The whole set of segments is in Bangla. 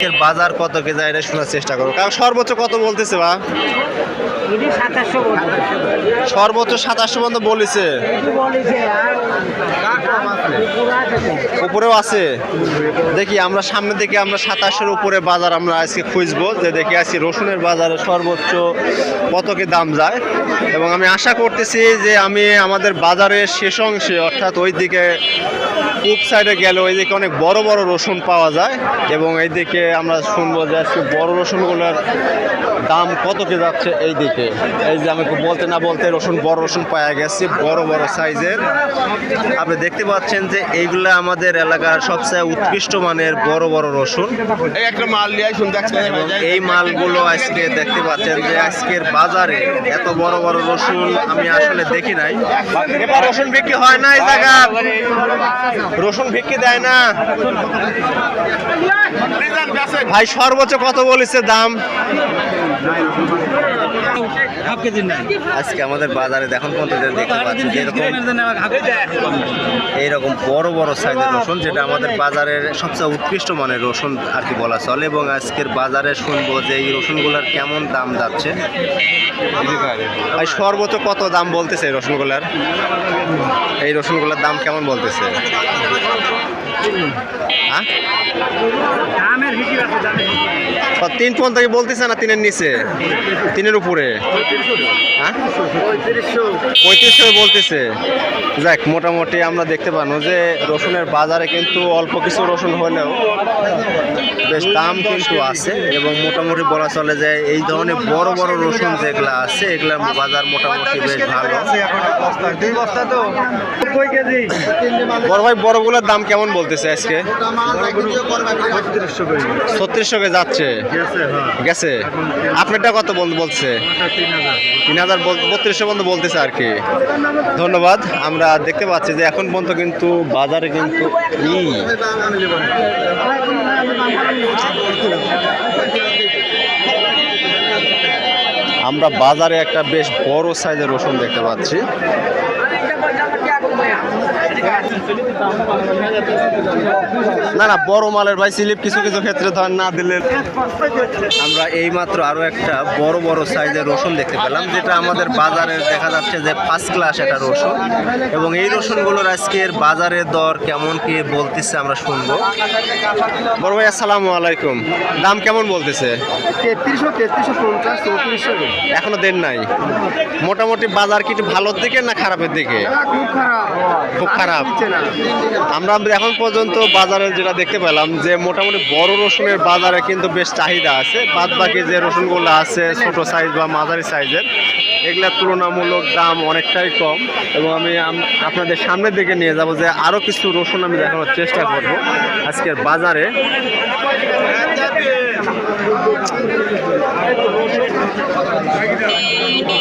এর বাজার কত কে যায় এটা শোনার চেষ্টা করো। কারণ সর্বোচ্চ কত বলতেছে বা? সর্বোচ্চ 2700 পর্যন্ত বলেছে। উপরেও আছে। দেখি আমরা সামনে থেকে আমরা 2700-এর উপরে বাজার আমরা আজকে খুঁজবো, যে দেখি আজকে রসুনের বাজারে সর্বোচ্চ কত কি দাম যায়। এবং আমি আশা করতেছি যে আমি আমাদের বাজারের শেষ অংশে অর্থাৎ ওই দিকে পূব সাইডে গেলে ওই দিকে অনেক বড় বড় রসুন পাওয়া যায় এবং এই দিকে আমরা শুনবো যে আজকে বড় রসুনগুলোর দাম কত কি যাচ্ছে। এই দিকে এই যে আমি বলতে না বলতে রসুন বড় রসুন পাওয়া গেছে, বড় বড় সাইজের। আপনি দেখতে পাচ্ছেন যে এইগুলো আমাদের এলাকার সবচেয়ে উৎকৃষ্ট মানের বড় বড় রসুন। এই একটা মাল নিয়ে শুন দেখছেন, এই মালগুলো আজকে দেখতে পাচ্ছেন যে আজকের বাজারে এত বড় বড় রসুন আমি আসলে দেখি নাই। এবার রসুন বিক্রি হয় না এই জায়গা, রসুন বিক্রি দেয় না ভাই। সর্বোচ্চ কত বলেছে দাম আজকে আমাদের বাজারে? দেখুন পর্যন্ত দেখতে পাচ্ছি এইরকম বড় বড় সাইজের রসুন, যেটা আমাদের বাজারের সবচেয়ে উৎকৃষ্ট মানের রসুন আর কি বলা চলে। এবং আজকের বাজারে শুনবো যে এই রসুনগুলোর কেমন দাম যাচ্ছে। ভাই সর্বোচ্চ কত দাম বলতেছে এই রসুনগুলার? এই রসুনগুলোর দাম কেমন বলতেছে? হ্যাঁ 3 পর্যন্ত বলতেছে না 3-এর নিচে, 3-এর উপরে? হ্যাঁ 3500 বলতেছে। যাক, মোটামুটি আমরা দেখতে পানো যে রসুনের বাজারে কিন্তু অল্প কিছু রসুন হলেও বেশ দাম কিন্তু আছে। এবং মোটামুটি বলা চলে যে এই ধরনের বড় বড় রসুন যেগুলো আছে এগুলোর বাজার মোটামুটি বেশ ভালো। বড় ভাই বড়গুলোর দাম কেমন বলতেছে আজকে? 3600 যাচ্ছে গেছে। আপনারটা কত বলছে? 3000 3200 পর্যন্ত বলতেছে আর কি। ধন্যবাদ। আমরা দেখতে পাচ্ছি যে এখন পর্যন্ত কিন্তু বাজারে কিন্তু আমরা বাজারে একটা বেশ বড় সাইজের রসুন দেখতে পাচ্ছি। না না, বড় মালের ভাই স্লিপ কিছু কিছু ক্ষেত্রে ধর না দিলে। আমরা এইমাত্র আরো একটা বড় বড় সাইজের রসুন দেখতে পেলাম, যেটা আমাদের বাজারে দেখা যাচ্ছে যে ফার্স্ট ক্লাস একটা রসুন। এবং এই রসুনগুলোর আজকের বাজারের দর কেমন কি বলতেছে আমরা শুনবো। বড় ভাই আসসালামু আলাইকুম, দাম কেমন বলতেছে? 3350 এখনো দেন নাই? মোটামুটি বাজার কি একটু ভালোর দিকে না খারাপের দিকে? খুব খারাপ। আমরা এখন পর্যন্ত বাজারে যেটা দেখতে পেলাম যে মোটামুটি বড় রসুনের বাজারে কিন্তু বেশ চাহিদা আছে। বাদ বাকি যে রসুনগুলো আছে ছোট সাইজ বা মাঝারি সাইজের, এগুলার তুলনামূলক দাম অনেকটাই কম। এবং আমি আপনাদের সামনের দিকে নিয়ে যাব যে আরও কিছু রসুন আমি দেখানোর চেষ্টা করব আজকের বাজারে।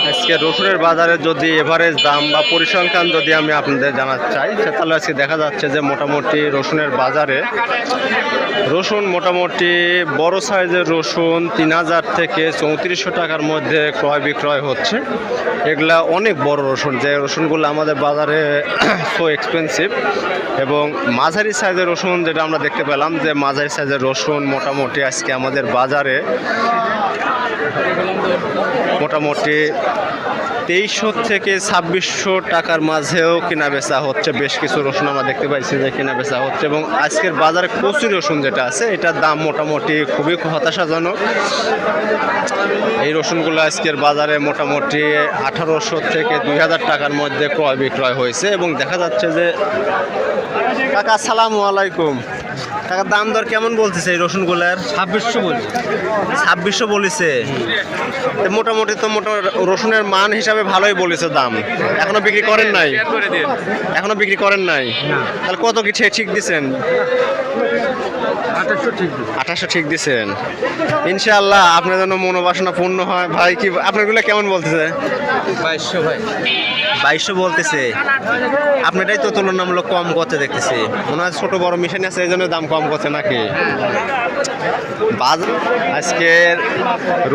আজকে রসুনের বাজারে যদি এভারেজ দাম বা পরিসংখ্যান যদি আমি আপনাদের জানাতে চাই, তাহলে আজকে দেখা যাচ্ছে যে মোটামুটি রসুনের বাজারে রসুন মোটামুটি বড় সাইজের রসুন 3000 থেকে 3400 টাকার মধ্যে ক্রয় বিক্রয় হচ্ছে। এগুলা অনেক বড় রসুন, যে রসুনগুলো আমাদের বাজারে সো এক্সপেন্সিভ। এবং মাঝারি সাইজের রসুন যেটা আমরা দেখতে পেলাম যে মাঝারি সাইজের রসুন মোটামুটি আজকে আমাদের বাজারে মোটামুটি 2300 থেকে 2600 টাকার মাঝেও কেনা বেচা হচ্ছে। বেশ কিছু রসুন আমরা দেখতে পাইছি যে কেনা বেচা হচ্ছে। এবং আজকের বাজারে কচি রসুন যেটা আছে এটার দাম মোটামুটি খুবই হতাশাজনক। এই রসুনগুলো আজকের বাজারে মোটামুটি 1800 থেকে 2000 টাকার মধ্যে ক্রয় বিক্রয় হয়েছে। এবং দেখা যাচ্ছে যে কাকা আসসালামু আলাইকুম, টাকার দাম দর কেমন বলতেছে এই রসুনগুলার? 2600 বলেছে। মোটামুটি তো রসুনের মান হিসাবে ভালোই বলেছে দাম। এখনো বিক্রি করেন নাই? এখনো বিক্রি করেন নাই? তাহলে কত কি ঠিক দিচ্ছেন? 2800 ঠিক দিচ্ছেন। ইনশাআল্লাহ আপনার জন্য মনোবাসনা পূর্ণ হয়। ভাই কি আপনারগুলো কেমন বলতেছে? 2200 ভাই। 2200 বলতেছে। আপনারটাই তো তুলনামূলক কম করতে দেখতেছি। মনে হয় ছোট বড় মিশানি আছে এই জন্য দাম কম করছে নাকি? আজকের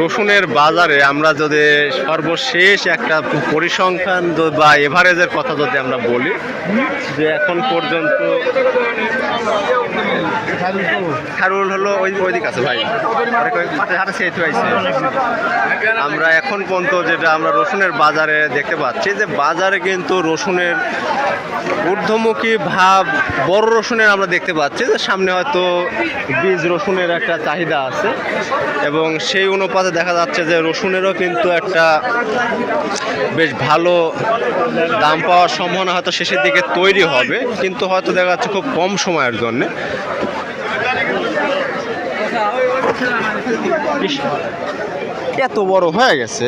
রসুনের বাজারে আমরা যদি সর্বশেষ একটা পরিসংখ্যান বা এভারেজের কথা যদি আমরা বলি, যে এখন পর্যন্ত খারুল হলো ওইদিক আছে ভাই, হাতে সেতু আইছে। আমরা এখন পর্যন্ত যেটা আমরা রসুনের বাজারে দেখতে পাচ্ছি যে বাজারে কিন্তু রসুনের ঊর্ধ্বমুখী ভাব বড় রসুনের আমরা দেখতে পাচ্ছি যে সামনে হয়তো বীজ রসুনের একটা চাহিদা আছে এবং সেই অনুপাতে দেখা যাচ্ছে যে রসুনেরও কিন্তু একটা বেশ ভালো দাম পাওয়ার সম্ভাবনা হয়তো শেষের দিকে তৈরি হবে, কিন্তু হয়তো দেখা যাচ্ছে খুব কম সময়ের জন্যে। এত বড় হয়ে গেছে।